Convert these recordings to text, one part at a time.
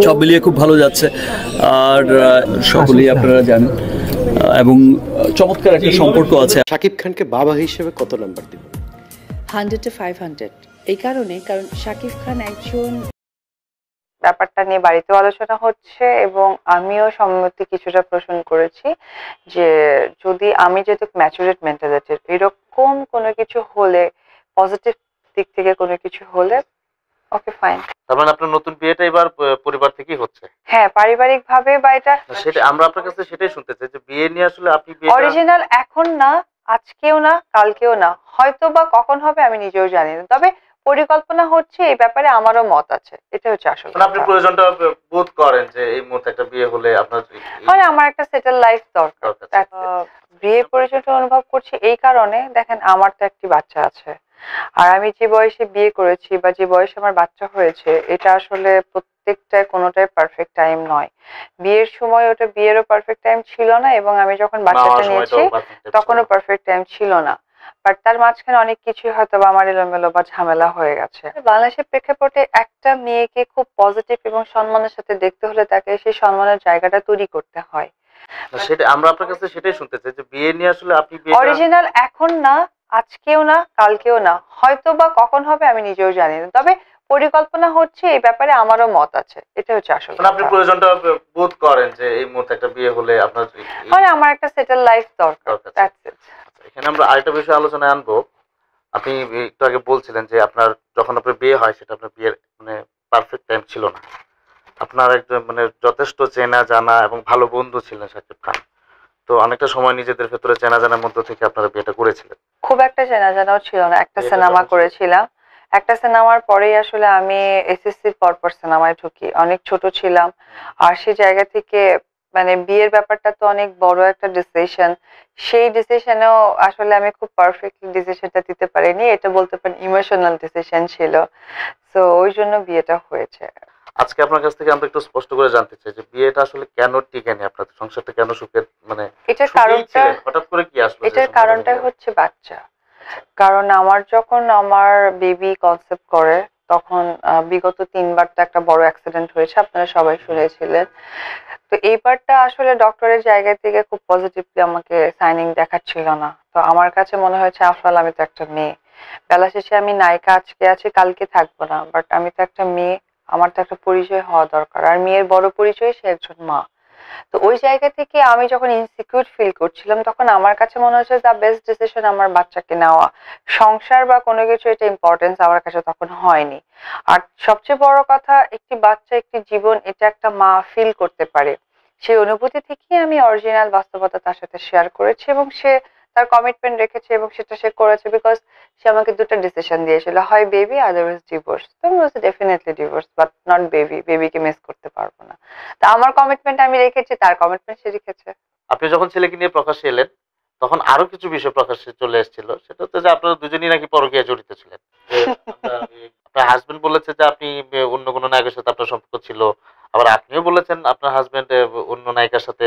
সব মিলিয়ে খুব ভালো যাচ্ছে। আর সকলেই আপনারা জানেন এবং চমৎকার একটা সম্পর্ক আছে। শাকিব খানকে বাবা হিসেবে কত নাম্বার দিব? 100 to 500। এই কারণ শাকিব খান একজন, ব্যাপারটা নিয়ে বাড়িতেও আলোচনা হচ্ছে এবং আমিও সম্মতি কিছুটা পোষণ করেছি যে যদি আমি যেহেতু ম্যাচুরেট মেন্টালিটির, এরকম কোনো কিছু হলে, পজিটিভ দিক থেকে কোনো কিছু হলে ওকে ফাইন। তার মানে আপনার নতুন বিয়েটা এবার পরিবার থেকেই হচ্ছে? হ্যাঁ, পারিবারিক ভাবে বা এটা সেটা আমরা আপনার কাছে সেটাই শুনতে চাই যে বিয়ে নিয়ে আসলে আপনি অরিজিনাল এখন না, আজকেও না, কালকেও না, হয়তো বা কখন হবে আমি নিজেও জানি না, তবে পরিকল্পনা হচ্ছে। এই ব্যাপারে আমারও মত আছে, এটা হচ্ছে আসল। আপনি প্রয়োজনটা বোধ করেন যে এই মুহূর্তে একটা বিয়ে হলে আপনার মানে আমার একটা সেটেল লাইফ দরকার। বিয়ে প্রয়োজনটা অনুভব করছি এই কারণে, দেখেন আমার তো একটি বাচ্চা আছে, আর আমি যে বয়সে বিয়ে করেছি বা যে বয়সে আমার বাচ্চা হয়েছে, এটা আসলে প্রত্যেকটা কোনোটাই পারফেক্ট টাইম নয়। বিয়ের সময় ওটা বিয়েরও পারফেক্ট টাইম ছিল না, এবং আমি যখন বাচ্চাটা নিয়েছি তখনও পারফেক্ট টাইম ছিল না। বাট তার মাঝখানে অনেক কিছুই হয়তো বা আমার এলোমেলো বা ঝামেলা হয়ে গেছে। বাংলাদেশের প্রেক্ষাপটে একটা মেয়েকে খুব পজিটিভ এবং সম্মানের সাথে দেখতে হলে তাকে সেই সম্মানের জায়গাটা তৈরি করতে হয়। সেটা আমরা আপনার কাছে সেটাই শুনতে চাই যে বিয়ে নিয়ে আসলে আপনি অরিজিনাল এখন না, আজকেও না, কালকেও না, হয়তো বা কখন হবে আমি নিজেও জানি না, তবে পরিকল্পনা হচ্ছে। এই ব্যাপারে আমারও মত আছে, এটা হচ্ছে আসল। আপনি প্রয়োজনটা বোধ করেন যে এই মুহূর্তে একটা বিয়ে হলে আপনার মানে আমার একটা সেটেল লাইফ দরকার। এখানে আমরা আরেকটা বিষয় আলোচনায় আনবো। আপনি একটু আগে বলছিলেন যে আপনার যখন আপনার বিয়ে হয় সেটা আপনার বিয়ের মানে পারফেক্ট টাইম ছিল না। আপনার একজন মানে যথেষ্ট চেনা জানা এবং ভালো বন্ধু ছিলেন শাকিব খান, তো অনেকটা সময় নিজেদের ভেতরে চেনা জানার মধ্য থেকে আপনারা বিয়েটা করেছিলেন। খুব একটা চেনা জানাও ছিল না, একটা সিনেমা করেছিলাম। একটা সিনেমার পরেই আসলে আমি এসএসসির পর সিনেমায় ঢুকি, অনেক ছোট ছিলাম। আর সেই জায়গা থেকে মানে বিয়ের ব্যাপারটা তো অনেক বড় একটা ডিসিশন, সেই ডিসিশনেও আসলে আমি খুব পারফেক্টলি ডিসিশনটা দিতে পারিনি, এটা বলতে পারেন ইমোশনাল ডিসিশন ছিল। তো ওই জন্য বিয়েটা হয়েছে। আজকে আপনার কাছ থেকে আমরা একটু স্পষ্ট করে জানতে চাই যে বিয়েটা আসলে কেন টিকেনি, আপনাদের সংসারটা কেন সুখের মানে এটার কারণটা হঠাৎ করে কি আসলো? এটার কারণটা হচ্ছে বাচ্চা। কারণ আমার যখন আমার বেবি কনসেপ্ট করে তখন বিগত 3বার তো একটা বড় অ্যাক্সিডেন্ট হয়েছে, আপনারা সবাই শুনেছিলেন। তো এইবারটা আসলে ডক্টরের জায়গা থেকে খুব পজিটিভলি আমাকে সাইনিং দেখাচ্ছিল না। তো আমার কাছে মনে হয়েছে আফরাল, আমি তো একটা মেয়ে, বেলা শেষে আমি নায়িকা আজকে আছি কালকে থাকবো না, বাট আমি তো একটা মেয়ে, আমার তো একটা পরিচয় হওয়া দরকার, আর মেয়ের বড় পরিচয় সে একজন মা। তো ওই জায়গা থেকে আমি যখন ইনসিকিউর ফিল করছিলাম তখন আমার কাছে মনে হচ্ছে দ্য বেস্ট ডিসিশন আমার বাচ্চাকে নেওয়া। সংসার বা কোনো কিছু এটা ইম্পর্টেন্স আমার কাছে তখন হয়নি। আর সবচেয়ে বড় কথা, একটি বাচ্চা, একটি জীবন, এটা একটা মা ফিল করতে পারে। সেই অনুভূতি থেকেই আমি অরিজিনাল বাস্তবতা তার সাথে শেয়ার করেছি, এবং সে তার কমিটমেন্ট রেখেছে এবং সেটা সে করেছে, বিকজ সে আমাকে দুটো ডিসিশন দিয়েছিল, হয় বেবি আদারওয়াইজ ডিভোর্স। তো আমি বলছি definitely divorce, but not baby, বেবিকে মিস করতে পারবো না। তা আমার কমিটমেন্ট আমি রেখেছি, তার কমিটমেন্ট সে রেখেছে। আপনি যখন ছেলেকে নিয়ে প্রকাশ্যে এলেন তখন আরো কিছু বিষয় প্রকাশ্যে চলে এসেছিল, সেটা হচ্ছে যে আপনারা দুজনেই নাকি পরকীয়ায় জড়িত ছিলেন। আপনার হাজবেন্ড বলেছে যে আপনি অন্য কোনো নায়কের সাথে আপনার সম্পর্ক ছিল, আবার আপনিও বলেছেন আপনার হাজবেন্ড অন্য নায়িকার সাথে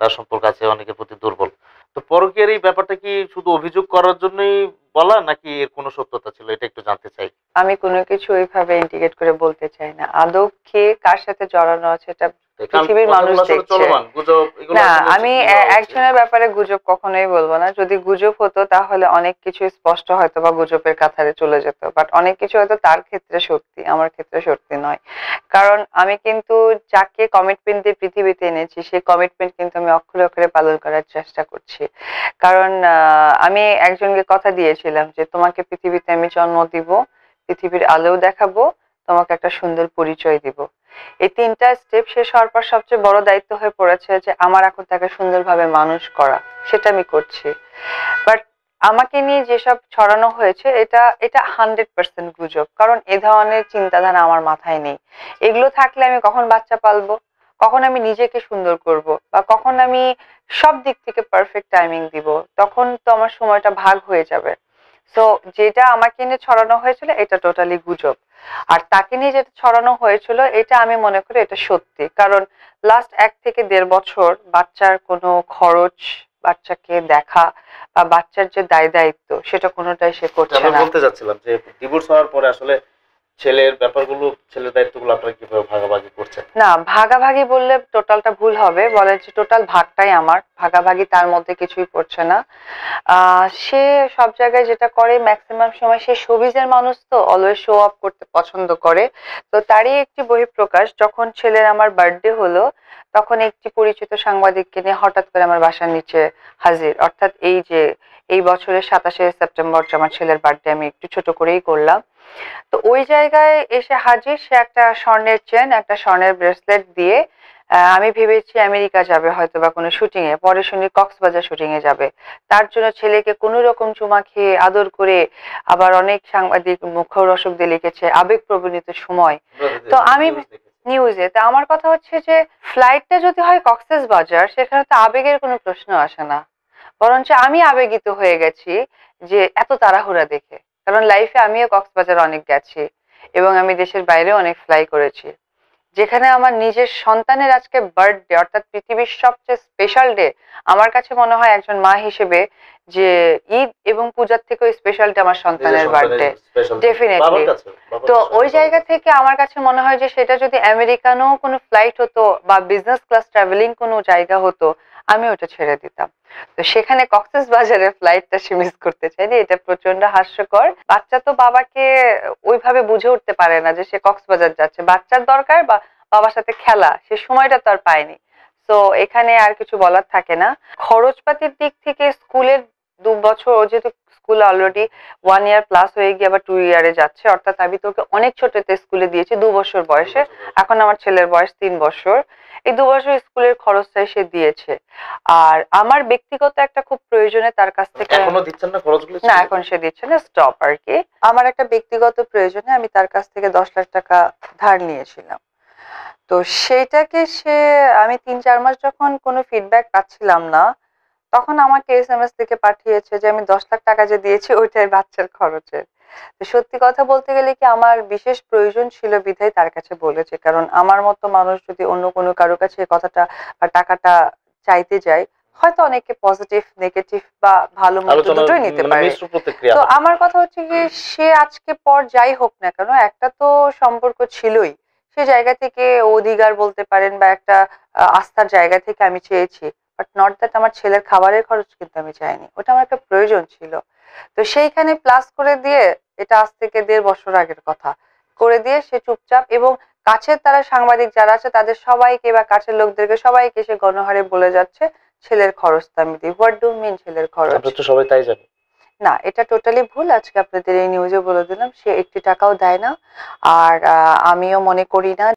তার সম্পর্ক আছে, অনেকের প্রতি দুর্বল। তো পরকীয়ার এই ব্যাপারটা কি শুধু অভিযোগ করার জন্যই বলা, নাকি এর কোনো সত্যতা ছিল, এটা একটু জানতে চাই। আমি কোনো কিছু ওইভাবে ইন্ডিকেট করে বলতে চাই না, আদৌ কে কার সাথে জড়ানো আছে এটা পৃথিবীর মানুষ দেখছে। না, আমি একজনের ব্যাপারে গুজব কখনোই বলবো না। যদি গুজব হতো তাহলে অনেক কিছু স্পষ্ট হয়তো বা গুজবের কাতারে চলে যেত, বাট অনেক কিছু হয়তো তার ক্ষেত্রে সত্যি, আমার ক্ষেত্রে সত্যি নয়। কারণ আমি কিন্তু যাকে কমিটমেন্ট দিয়ে পৃথিবীতে এনেছি সেই কমিটমেন্ট কিন্তু আমি অক্ষরে অক্ষরে পালন করার চেষ্টা করছি। কারণ আমি একজনকে কথা দিয়েছিলাম যে তোমাকে পৃথিবীতে আমি জন্ম দিব, পৃথিবীর আলোও দেখাবো, তোমাকে একটা সুন্দর পরিচয় দিব। এই 3টা স্টেপ শেষ হওয়ার পর সবচেয়ে বড় দায়িত্ব হয়ে পড়েছে যে আমার এখন তাকে সুন্দরভাবে মানুষ করা, সেটা আমি করছি। বাট আমাকে নিয়ে যেসব ছড়ানো হয়েছে এটা এটা 100% গুজব, কারণ এ ধরনের চিন্তাধারা আমার মাথায় নেই। এগুলো থাকলে আমি কখন বাচ্চা পালবো, কখন আমি নিজেকে সুন্দর করব, বা কখন আমি সব দিক থেকে পারফেক্ট টাইমিং দিব, তখন তো আমার সময়টা ভাগ হয়ে যাবে। সো যেটা আমাকে নিয়ে ছড়ানো হয়েছিল এটা টোটালি গুজব, আর তাকে নিয়ে যেটা ছড়ানো হয়েছিল এটা আমি মনে করি এটা সত্যি। কারণ লাস্ট 1 থেকে 1.5 বছর বাচ্চার কোনো খরচ, বাচ্চাকে দেখা বা বাচ্চার যে দায় দায়িত্ব সেটা কোনোটাই সে করছে না। আমি বলতে যাচ্ছিলাম যে ডিভোর্স হওয়ার পরে আসলে ছেলের ব্যাপারগুলো, ছেলের দায়িত্বগুলো আপনারা কিভাবে ভাগাভাগি করছেন? না, ভাগাভাগি বললে টোটালটা ভুল হবে, বলে যে টোটাল ভাগটাই আমার, ভাগাভাগি তার মধ্যে কিছুই পড়ছে না। সে সব জায়গায় যেটা করে ম্যাক্সিমাম সময়, সে শোবিজের মানুষ তো অলওয়েজ শো অফ করতে পছন্দ করে। তো তারই একটি বহিঃপ্রকাশ, যখন ছেলের আমার বার্থডে হলো তখন একটি পরিচিত সাংবাদিককে নিয়ে হঠাৎ করে আমার বাসার নিচে হাজির, অর্থাৎ এই বছরের 27শে সেপ্টেম্বর যে আমার ছেলের বার্থডে, আমি একটু ছোট করেই করলাম। তো ওই জায়গায় এসে হাজির, সে একটা স্বর্ণের চেন, একটা স্বর্ণের ব্রেসলেট দিয়ে। আমি ভেবেছি আমেরিকা যাবে হয়তো বা কোনো শুটিং এ, পরে শুনি কক্সবাজার শুটিং এ যাবে। তার জন্য ছেলেকে কোনো রকম চুমা খেয়ে আদর করে, আবার অনেক সাংবাদিক মুখরোচক দিয়ে লিখেছে আবেগপ্রবণিত সময়। তো আমি নিউজে, তা আমার কথা হচ্ছে যে ফ্লাইটটা যদি হয় কক্সবাজার, সেখানে তো আবেগের কোনো প্রশ্ন আসে না, বরঞ্চ আমি আবেগিত হয়ে গেছি যে এত তাড়াহুড়া দেখে। কারণ লাইফে আমিও কক্সবাজার অনেক গেছি এবং আমি দেশের বাইরেও অনেক ফ্লাই করেছি, যেখানে আমার নিজের সন্তানের আজকে বার্থডে, অর্থাৎ পৃথিবীর সবচেয়ে স্পেশাল ডে। আমার কাছে মনে হয় একজন মা হিসেবে যে ঈদ এবং পূজার থেকেও স্পেশাল ডে আমার সন্তানের বার্থডে, ডেফিনেটলি। তো ওই জায়গা থেকে আমার কাছে মনে হয় যে সেটা যদি আমেরিকানও কোনো ফ্লাইট হতো বা বিজনেস ক্লাস ট্রাভেলিং কোনো জায়গা হতো, আমি ওটা ছেড়ে দিতাম। তো সেখানে কক্সবাজারের ফ্লাইটটা সে মিস করতে চাইনি, এটা প্রচন্ড হাস্যকর। বাচ্চা তো বাবাকে ওইভাবে বুঝে উঠতে পারে না যে সে কক্সবাজার যাচ্ছে, বাচ্চার দরকার বা বাবার সাথে খেলা, সে সময়টা তো আর পায়নি। তো এখানে আর কিছু বলার থাকে না। খরচপাতির দিক থেকে স্কুলের 2 বছর, ও যেহেতু স্কুল অলরেডি 1 ইয়ার প্লাস হয়ে গিয়ে আবার 2 ইয়ারে যাচ্ছে, অর্থাৎ আমি তোকে অনেক ছোটতে স্কুলে দিয়েছি 2 বছর বয়সে, এখন আমার ছেলের বয়স 3 বছর। এই 2 বছর স্কুলের খরচটাই সে দিয়েছে। আর আমার ব্যক্তিগত একটা খুব প্রয়োজনে তার কাছ থেকে, এখনো দিচ্ছেন না খরচগুলো? না, এখন সে দিচ্ছে না, স্টপ আর কি। আমার একটা ব্যক্তিগত প্রয়োজনে আমি তার কাছ থেকে 10 লাখ টাকা ধার নিয়েছিলাম। তো সেইটাকে সে, আমি 3-4 মাস যখন কোনো ফিডব্যাক পাচ্ছিলাম না, তখন আমাকে SMS থেকে পাঠিয়েছে যে আমি 10 লাখ টাকা যে দিয়েছি ওইটাই বাচ্চার খরচের। তো সত্যি কথা বলতে গেলে কি, আমার বিশেষ প্রয়োজন ছিল বিধায় তার কাছে বলেছে, কারণ আমার মতো মানুষ যদি অন্য কোনো কারো কাছে কথাটা বা টাকাটা চাইতে যায়, হয়তো অনেকে পজিটিভ নেগেটিভ বা ভালো মন্দ দুটোই নিতে পারে। তো আমার কথা হচ্ছে কি, সে আজকে পর যাই হোক না কেন, একটা তো সম্পর্ক ছিলই, সে জায়গা থেকে অধিকার বলতে পারেন বা একটা আস্থার জায়গা থেকে আমি চেয়েছি, বাট নট দ্যাট আমার ছেলের খাবারের খরচ কিন্তু আমি চাইনি, ওটা আমার একটা প্রয়োজন ছিল। তো সেইখানে প্লাস করে দিয়ে, এটা আজ থেকে 1.5 বছর আগের কথা, করে দিয়ে সে চুপচাপ, এবং কাছের তারা সাংবাদিক যারা আছে তাদের সবাইকে বা কাছের লোকদেরকে সবাইকে সে গণহারে বলে যাচ্ছে ছেলের খরচটা আমি দিই। হোয়াট ডু মিন ছেলের খরচ? আমরা তো সবাই তাই জানি। না, এটা টোটালি ভুল। আজকে আপনাদের এই নিউজে বলে দিলাম, সে 1 টাকাও দেয় না। আর আমিও মনে করি না